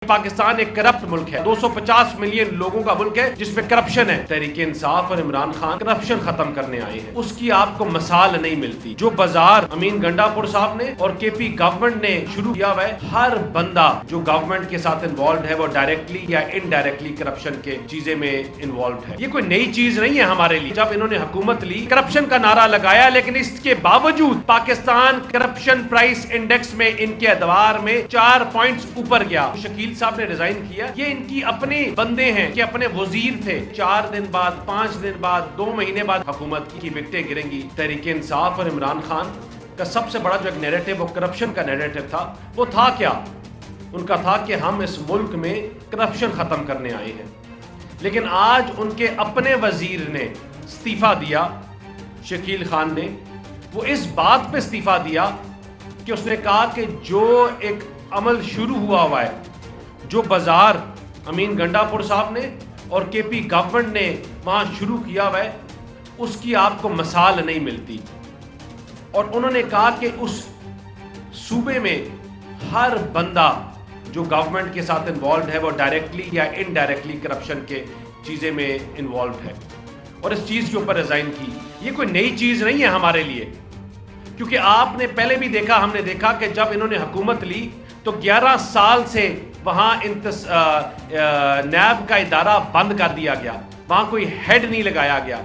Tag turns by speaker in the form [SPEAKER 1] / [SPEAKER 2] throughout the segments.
[SPEAKER 1] پاکستان ایک کرپٹ ملک ہے، 250 ملین لوگوں کا ملک ہے جس میں کرپشن ہے۔ تحریک انصاف اور عمران خان کرپشن ختم کرنے آئے ہیں، اس کی آپ کو مثال نہیں ملتی۔ جو بازار امین گنڈا پور صاحب نے اور کے پی گورنمنٹ نے شروع کیا ہوا ہے، ہر بندہ جو گورنمنٹ کے ساتھ انوالوڈ ہے وہ ڈائریکٹلی یا انڈائریکٹلی کرپشن کے چیزیں میں انوالوڈ ہے۔ یہ کوئی نئی چیز نہیں ہے ہمارے لیے۔ جب انہوں نے حکومت لی، کرپشن کا نعرہ لگایا، لیکن اس کے باوجود پاکستان کرپشن پرائس انڈیکس میں ان کے ادوار میں 4 پوائنٹس اوپر گیا۔ شکیل صاحب نے ریزائن کیا، یہ ان کی اپنے بندے ہیں کہ اپنے وزیر تھے۔ 4 دن بعد، 5 دن بعد، 2 مہینے بعد حکومت کی وکٹیں گریں گی۔ تحریک انصاف اور عمران خان کا سب سے بڑا جو ایک نیریٹو وہ کرپشن کا نیریٹو تھا، وہ تھا کیا؟ ان کا تھا کہ ہم اس ملک میں کرپشن ختم کرنے آئے ہیں۔ لیکن آج ان کے اپنے وزیر نے استعفیٰ دیا، شکیل خان نے، وہ اس بات پہ استعفیٰ دیا کہ اس نے کہا کہ جو ایک عمل شروع ہوا ہے، جو بازار امین گنڈا پور صاحب نے اور کے پی گورنمنٹ نے وہاں شروع کیا ہوا ہے، اس کی آپ کو مثال نہیں ملتی۔ اور انہوں نے کہا کہ اس صوبے میں ہر بندہ جو گورنمنٹ کے ساتھ انوالوڈ ہے وہ ڈائریکٹلی یا انڈائریکٹلی کرپشن کے چیزیں میں انوالوڈ ہے، اور اس چیز کے اوپر ریزائن کی۔ یہ کوئی نئی چیز نہیں ہے ہمارے لیے، کیونکہ آپ نے پہلے بھی دیکھا، ہم نے دیکھا کہ جب انہوں نے حکومت لی تو 11 سال سے وہاں نیب کا ادارہ بند کر دیا گیا، وہاں کوئی ہیڈ نہیں لگایا گیا۔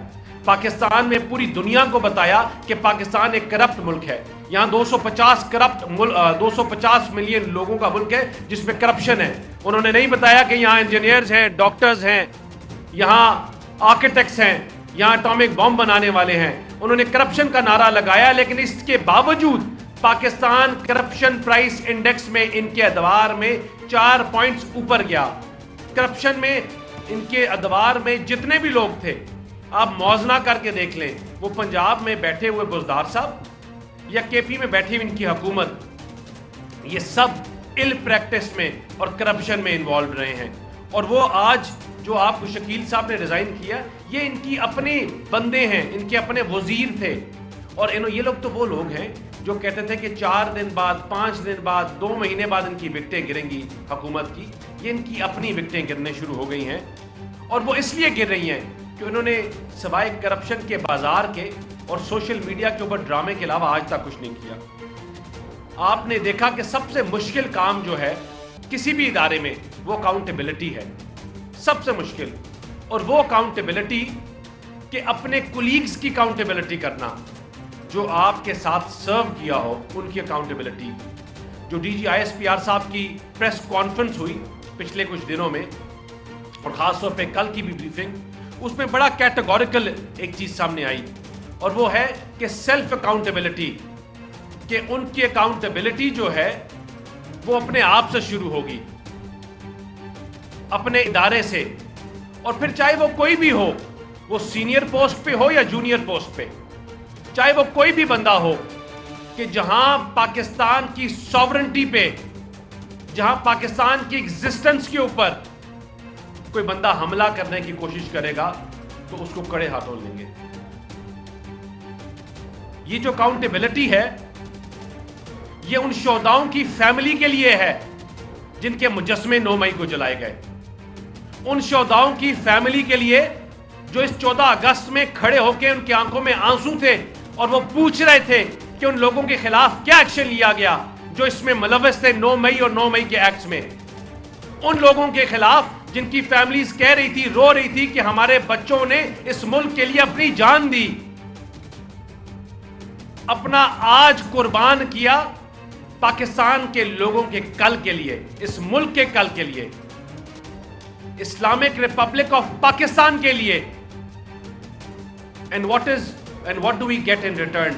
[SPEAKER 1] پاکستان میں پوری دنیا کو بتایا کہ پاکستان ایک کرپٹ ملک ہے، یہاں 250 ملین لوگوں کا ملک ہے جس میں کرپشن ہے۔ انہوں نے نہیں بتایا کہ یہاں انجینئرز ہیں، ڈاکٹرز ہیں، یہاں آرکیٹیکٹس ہیں، یہاں اٹامک بم بنانے والے ہیں۔ انہوں نے کرپشن کا نعرہ لگایا، لیکن اس کے باوجود پاکستان کرپشن پرائس انڈیکس میں ان کے ادوار میں 4 پوائنٹس اوپر گیا۔ کرپشن میں ان کے ادوار میں جتنے بھی لوگ تھے، آپ موازنہ کر کے دیکھ لیں، وہ پنجاب میں بیٹھے ہوئے بزدار صاحب یا کے پی میں بیٹھی ہوئی ان کی حکومت، یہ سب ال پریکٹس میں اور کرپشن میں انوالوڈ رہے ہیں۔ اور وہ آج جو آپ کو شکیل صاحب نے ریزائن کیا، یہ ان کی اپنے بندے ہیں، ان کے اپنے وزیر تھے۔ اور یہ لوگ تو وہ لوگ ہیں جو کہتے تھے کہ 4 دن بعد، 5 دن بعد، 2 مہینے بعد ان کی وکٹیں گریں گی حکومت کی۔ یہ ان کی اپنی وکٹیں گرنے شروع ہو گئی ہیں، اور وہ اس لیے گر رہی ہیں کہ انہوں نے سوائے کرپشن کے بازار کے اور سوشل میڈیا کے اوپر ڈرامے کے علاوہ آج تک کچھ نہیں کیا۔ آپ نے دیکھا کہ سب سے مشکل کام جو ہے کسی بھی ادارے میں، وہ اکاؤنٹیبلٹی ہے، سب سے مشکل۔ اور وہ اکاؤنٹیبلٹی کہ اپنے کولیگز کی اکاؤنٹیبلٹی کرنا، جو آپ کے ساتھ سرو کیا ہو ان کی اکاؤنٹیبلٹی۔ جو ڈی جی ISPR صاحب کی پریس کانفرنس ہوئی پچھلے کچھ دنوں میں، اور خاص طور پہ کل کی بھی بریفنگ، اس میں بڑا کیٹیگوریکل ایک چیز سامنے آئی، اور وہ ہے کہ سیلف اکاؤنٹیبلٹی، کہ ان کی اکاؤنٹیبلٹی جو ہے وہ اپنے آپ سے شروع ہوگی، اپنے ادارے سے۔ اور پھر چاہے وہ کوئی بھی ہو، وہ سینئر پوسٹ پہ ہو یا جونیئر پوسٹ پہ، چاہے وہ کوئی بھی بندہ ہو، کہ جہاں پاکستان کی سوورنٹی پہ، جہاں پاکستان کی ایگزسٹنس کے اوپر کوئی بندہ حملہ کرنے کی کوشش کرے گا تو اس کو کڑے ہاتھوں لیں گے۔ یہ جو اکاؤنٹیبلٹی ہے، یہ ان شہداؤں کی فیملی کے لیے ہے جن کے مجسمے 9 مئی کو جلائے گئے، ان شہداؤں کی فیملی کے لیے جو اس 14 اگست میں کھڑے ہو کے ان کی آنکھوں میں آنسو تھے اور وہ پوچھ رہے تھے کہ ان لوگوں کے خلاف کیا ایکشن لیا گیا جو اس میں ملوث تھے 9 مئی اور 9 مئی کے ایکٹس میں۔ ان لوگوں کے خلاف جن کی فیملیز کہہ رہی تھی، رو رہی تھی کہ ہمارے بچوں نے اس ملک کے لیے اپنی جان دی، اپنا آج قربان کیا پاکستان کے لوگوں کے کل کے لیے، اس ملک کے کل کے لیے، اسلامک ریپبلک آف پاکستان کے لیے۔ And what do we get in return؟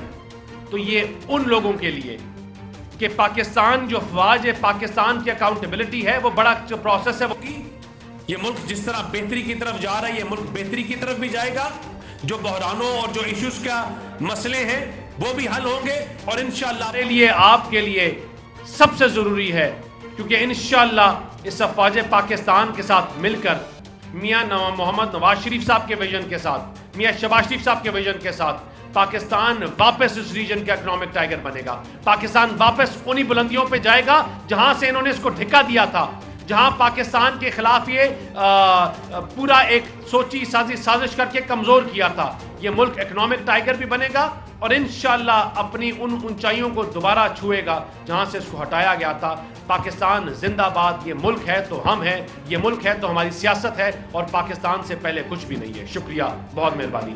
[SPEAKER 1] تو یہ ان لوگوں کے لیے کہ پاکستان جو افواج ہے، پاکستان کی اکاؤنٹیبلٹی ہے، وہ بڑا جو پروسیس ہے، وہ یہ ملک جس طرح بہتری کی طرف جا رہا ہے، یہ ملک بہتری کی طرف بھی جائے گا۔ جو بحرانوں اور جو ایشوز کا مسئلے ہیں وہ بھی حل ہوں گے، اور انشاءاللہ میرے لیے، آپ کے لیے سب سے ضروری ہے، کیونکہ انشاءاللہ اس افواج پاکستان کے ساتھ مل کر، میاں محمد نواز شریف صاحب کے ویژن کے ساتھ، میاں شہباز شریف صاحب کے ویژن کے ساتھ، پاکستان واپس اس ریجن کا اکنامک ٹائگر بنے گا۔ پاکستان واپس انہی بلندیوں پہ جائے گا جہاں سے انہوں نے اس کو ڈھکا دیا تھا، جہاں پاکستان کے خلاف یہ پورا ایک سوچی سازش کر کے کمزور کیا تھا. یہ ملک اکنامک ٹائیگر بھی بنے گا اور انشاءاللہ اپنی ان اونچائیوں کو دوبارہ چھوئے گا جہاں سے اس کو ہٹایا گیا تھا. پاکستان زندہ باد. یہ ملک ہے تو ہم ہیں, یہ ملک ہے تو ہماری سیاست ہے, اور پاکستان سے پہلے کچھ بھی نہیں ہے. شکریہ, بہت مہربانی.